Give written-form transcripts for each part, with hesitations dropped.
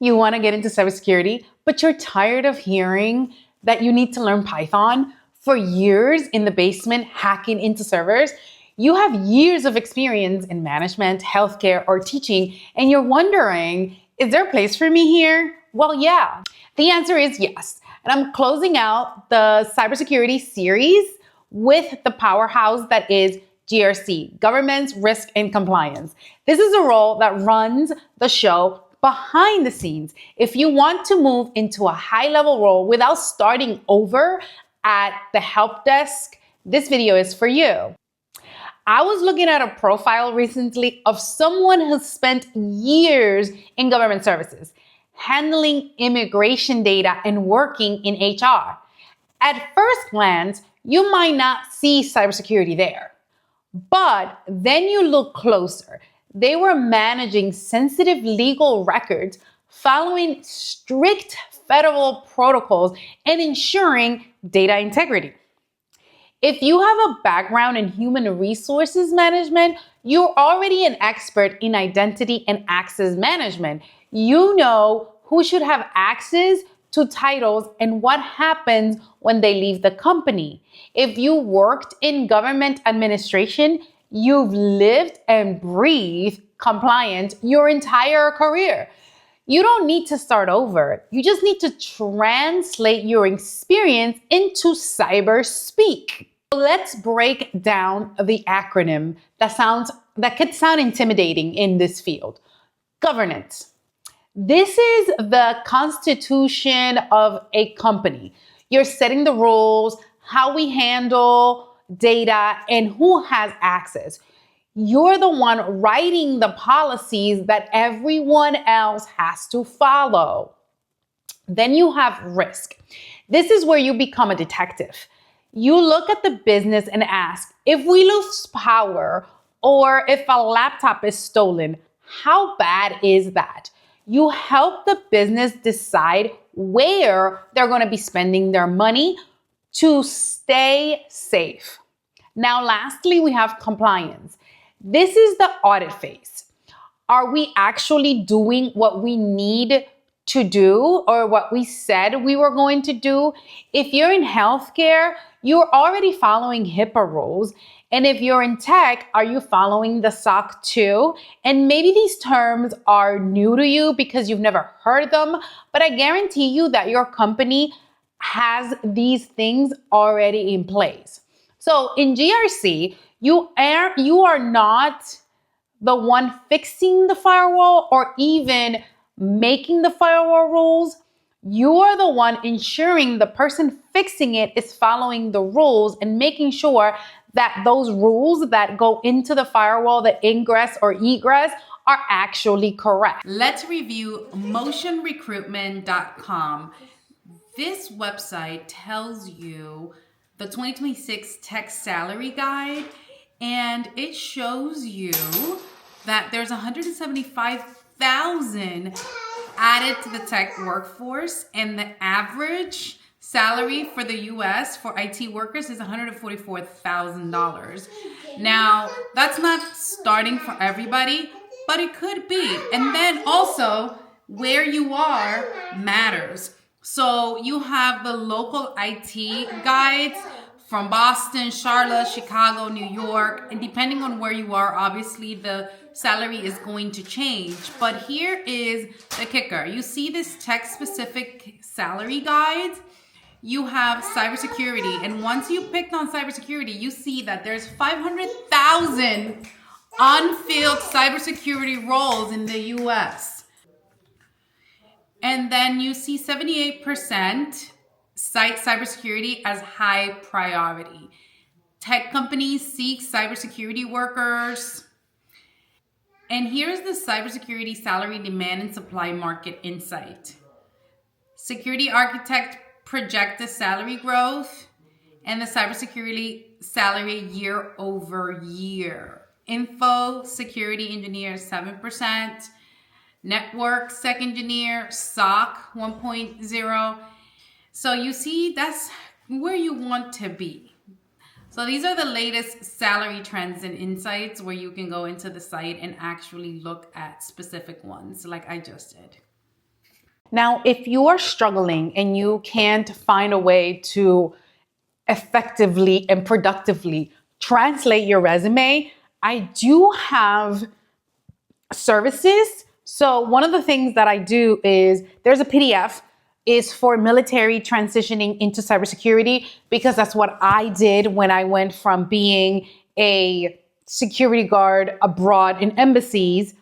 You want to get into cybersecurity, but you're tired of hearing that you need to learn Python for years in the basement hacking into servers. You have years of experience in management, healthcare, or teaching, and you're wondering, is there a place for me here? Well, yeah. The answer is yes. And I'm closing out the cybersecurity series with the powerhouse that is GRC, Governance, Risk, and Compliance. This is a role that runs the show behind the scenes. If you want to move into a high-level role without starting over at the help desk, this video is for you. I was looking at a profile recently of someone who spent years in government services, handling immigration data and working in HR. At first glance, you might not see cybersecurity there. But then you look closer. They were managing sensitive legal records, following strict federal protocols, and ensuring data integrity. If you have a background in human resources management, you're already an expert in identity and access management. You know who should have access to titles and what happens when they leave the company. If you worked in government administration, you've lived and breathed compliance your entire career. You don't need to start over. You just need to translate your experience into cyber speak. Let's break down the acronym that could sound intimidating in this field. Governance. This is the constitution of a company. You're setting the rules, how we handle data, and who has access. You're the one writing the policies that everyone else has to follow. Then you have risk. This is where you become a detective. You look at the business and ask, if we lose power or if a laptop is stolen, how bad is that? You help the business decide where they're going to be spending their money to stay safe. Now, lastly, we have compliance. This is the audit phase. Are we actually doing what we need to do or what we said we were going to do? If you're in healthcare, you're already following HIPAA rules. And if you're in tech, are you following the SOC 2? And maybe these terms are new to you because you've never heard them, but I guarantee you that your company has these things already in place. So in GRC, you are not the one fixing the firewall or even making the firewall rules. You are the one ensuring the person fixing it is following the rules and making sure that those rules that go into the firewall, the ingress or egress, are actually correct. Let's review motionrecruitment.com. This website tells you the 2026 tech salary guide, and it shows you that there's 175,000 added to the tech workforce, and the average salary for the US for IT workers is $144,000. Now, that's not starting for everybody, but it could be. And then also, where you are matters. So you have the local IT guides from Boston, Charlotte, Chicago, New York, and depending on where you are, obviously the salary is going to change. But here is the kicker. You see this tech-specific salary guides. You have cybersecurity, and once you picked on cybersecurity, you see that there's 500,000 unfilled cybersecurity roles in the US. And then you see 78% cite cybersecurity as high priority. Tech companies seek cybersecurity workers. And here's the cybersecurity salary demand and supply market insight. Security architect projected salary growth and the cybersecurity salary year over year. Info security engineer 7%. Network sec engineer, SOC 1.0. So you see, that's where you want to be. So these are the latest salary trends and insights where you can go into the site and actually look at specific ones like I just did. Now, if you are struggling and you can't find a way to effectively and productively translate your resume, I do have services. So one of the things that I do is there's a PDF is for military transitioning into cybersecurity, because that's what I did when I went from being a security guard abroad in embassies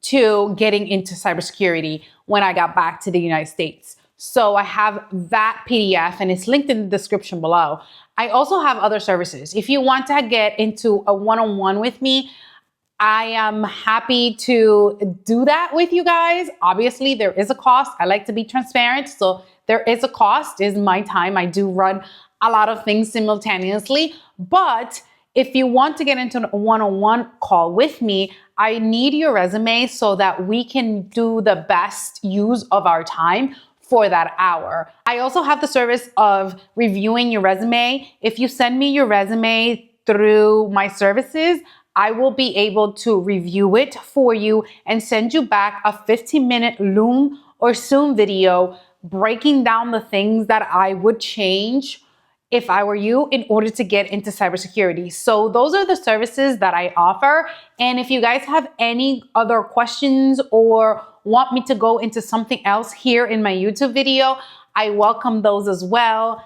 to getting into cybersecurity when I got back to the United States. So I have that PDF and it's linked in the description below. I also have other services. If you want to get into a one-on-one with me, I am happy to do that with you guys. Obviously, there is a cost. I like to be transparent. So there is a cost, is my time. I do run a lot of things simultaneously. But if you want to get into a one-on-one call with me, I need your resume so that we can do the best use of our time for that hour. I also have the service of reviewing your resume. If you send me your resume through my services, I will be able to review it for you and send you back a 15-minute Loom or Zoom video breaking down the things that I would change if I were you in order to get into cybersecurity. So those are the services that I offer. And if you guys have any other questions or want me to go into something else here in my YouTube video, I welcome those as well.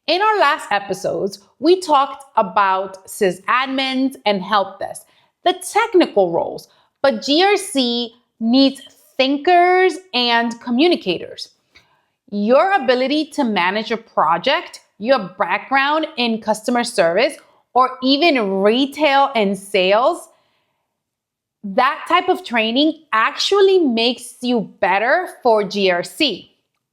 In our last episodes, we talked about sysadmins and help desk, the technical roles, but GRC needs thinkers and communicators. Your ability to manage a project, your background in customer service, or even retail and sales, that type of training actually makes you better for GRC.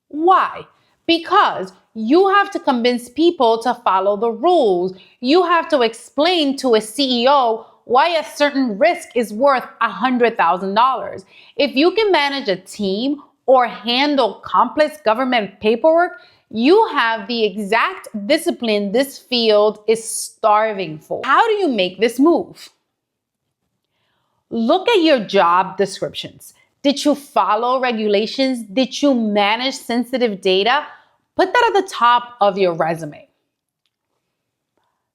Why? Because you have to convince people to follow the rules. You have to explain to a CEO why a certain risk is worth $100,000. If you can manage a team or handle complex government paperwork, you have the exact discipline this field is starving for. How do you make this move? Look at your job descriptions. Did you follow regulations? Did you manage sensitive data? Put that at the top of your resume.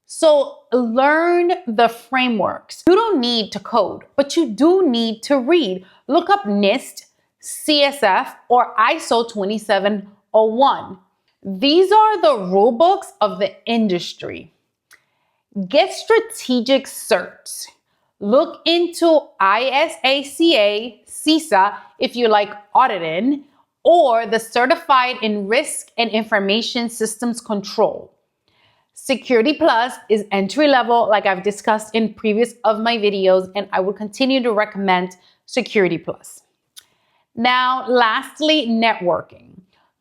So learn the frameworks. You don't need to code, but you do need to read. Look up NIST, CSF, or ISO 2701. These are the rule books of the industry. Get strategic certs. Look into ISACA, CISA, if you like auditing, or the Certified in Risk and Information Systems Control. Security Plus is entry level, like I've discussed in previous of my videos, and I will continue to recommend Security Plus. Now, lastly, networking.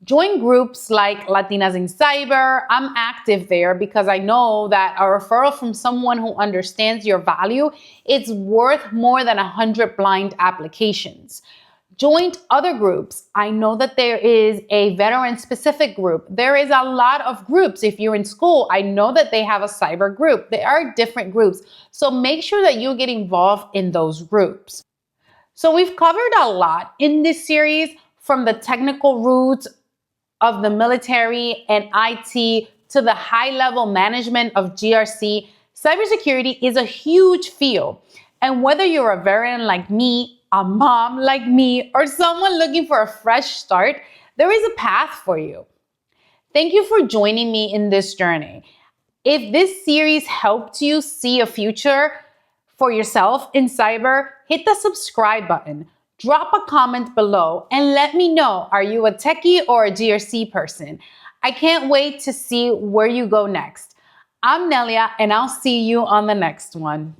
Join groups like Latinas in Cyber. I'm active there because I know that a referral from someone who understands your value is worth more than 100 blind applications. Join other groups. I know that there is a veteran-specific group. There is a lot of groups. If you're in school, I know that they have a cyber group. There are different groups. So make sure that you get involved in those groups. So we've covered a lot in this series, from the technical roots of the military and IT to the high-level management of GRC. Cybersecurity is a huge field. And whether you're a veteran like me, a mom like me, or someone looking for a fresh start, there is a path for you. Thank you for joining me in this journey. If this series helped you see a future for yourself in cyber, hit the subscribe button. Drop a comment below and let me know, are you a techie or a GRC person? I can't wait to see where you go next. I'm Nelia, and I'll see you on the next one.